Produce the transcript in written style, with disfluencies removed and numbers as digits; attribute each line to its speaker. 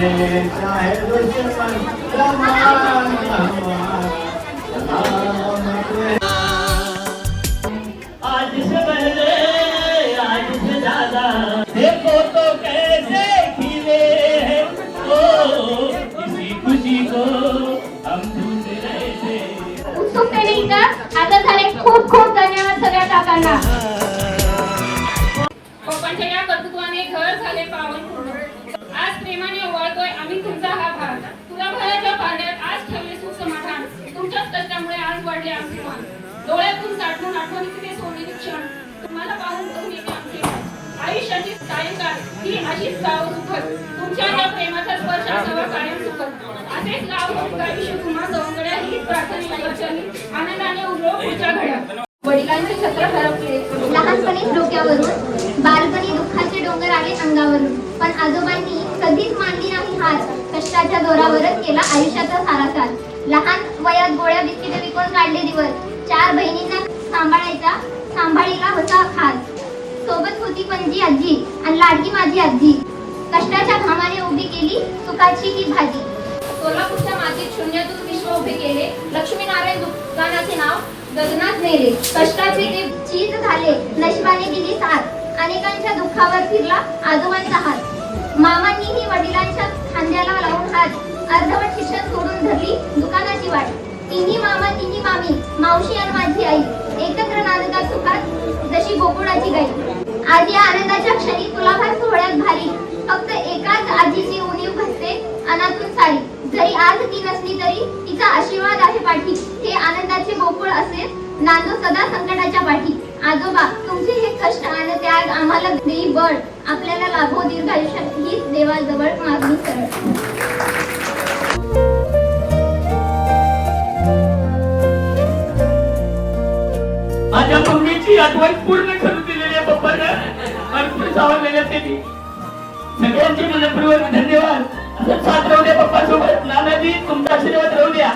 Speaker 1: चाहे दुश्मन जमान आज से पहले आज से ज्यादा देखो तो कैसे खिले हैं ओ इसी खुशी को हम ढूंढ रहे थे।
Speaker 2: उत्सुकतेने इथं आता झाले खूप खूप धन्यवाद सगळ्या काकांना।
Speaker 3: पप्पांच्या या कर्तृत्वाने घर झाले पावन। आज प्रेमाने ओवाळतोय आम्ही तुमचा हा भाग। तुला भराच्या पाण्यात आज ठेवले सुख समाधान। तुमच्याच कष्टामुळे आज वाढले आमचे मान। डोळ्यातून साठवून आठवणीचे ते सोनेरी क्षण तुम्हाला पाहून करून येते आमचे आयुष्याची सायंकाळ ही अशीच गाव सुखद। तुमच्या या प्रेमाचा स्पर्श असावा कायम सुखद। असेच गाव सुख आयुष्य तुम्हा सवंगड्या ही प्रार्थना आनंदाने उजळो पुढच्या घड्या।
Speaker 2: वडिलांचे छत्र हरपले लहानपणीच डोक्यावरून, बालपणी दुःखाचे डोंगर आले अंगावरून, पण आजोबांनी कधीच मानली नाही हार। कष्टाच्या जोरावरच केला आयुष्याचा सारा साथ। लहान वयात गोळ्या बिस्किटे विकून काढले दिवस, 4 बहिणींना सांभाळीला होता खास। सोबत होती पणजी आजी आणि लाडकी माझी आजी, कष्टाच्या घामाने उभी केली सुखाची ही भाजी। सोलापूरच्या मातीत शून्यातून विश्व उभे केले, लक्ष्मीनारायण दुकानाचे नाव गगनात नेले। कष्टाचे ते चीज झाले, नशिबाने दिली साथ, अनेकांच्या दुःखावर फिरला आजोबांचा हात। मामांनीही वडिलांच्या खांद्याला लावून हात, अर्धवट शिक्षण सोडून धरली दुकानाची वाट। तिन्ही मामा तिन्ही मामी, मावशी आणि माझी आई, एकत्र नांदतात सुखात जशी गोकुळाची गाई। आज या आनंदाच्या क्षणी तुलाभार सोहळ्यात भारी, फक्त एकाच आजीची उणीव भसते अनातून साडी। जरी आज ती नसली तरी तिचा आशीर्वाद आहे पाठी, हे आनंदाचे गोकुळ असेल नांदो सदा संकटाच्या पाठी। आजोबा तुमचे हे कष्ट आणि त्याग आम्हाला देई बळ, आपल्याला लाभो दीर्घ आयुष्य हीच देवाजवळ मागणी सरळ।
Speaker 1: माझ्या मम्मीची आठवण पूर्ण करून दिलेली आहे पप्पानं, भरपूर सावरलेल्या त्यांनी। सगळ्यांचे मनपूर्वक धन्यवाद। असं साथ राहू द्या पप्पा सोबत, नानाजी तुमचा आशीर्वाद राहू द्या।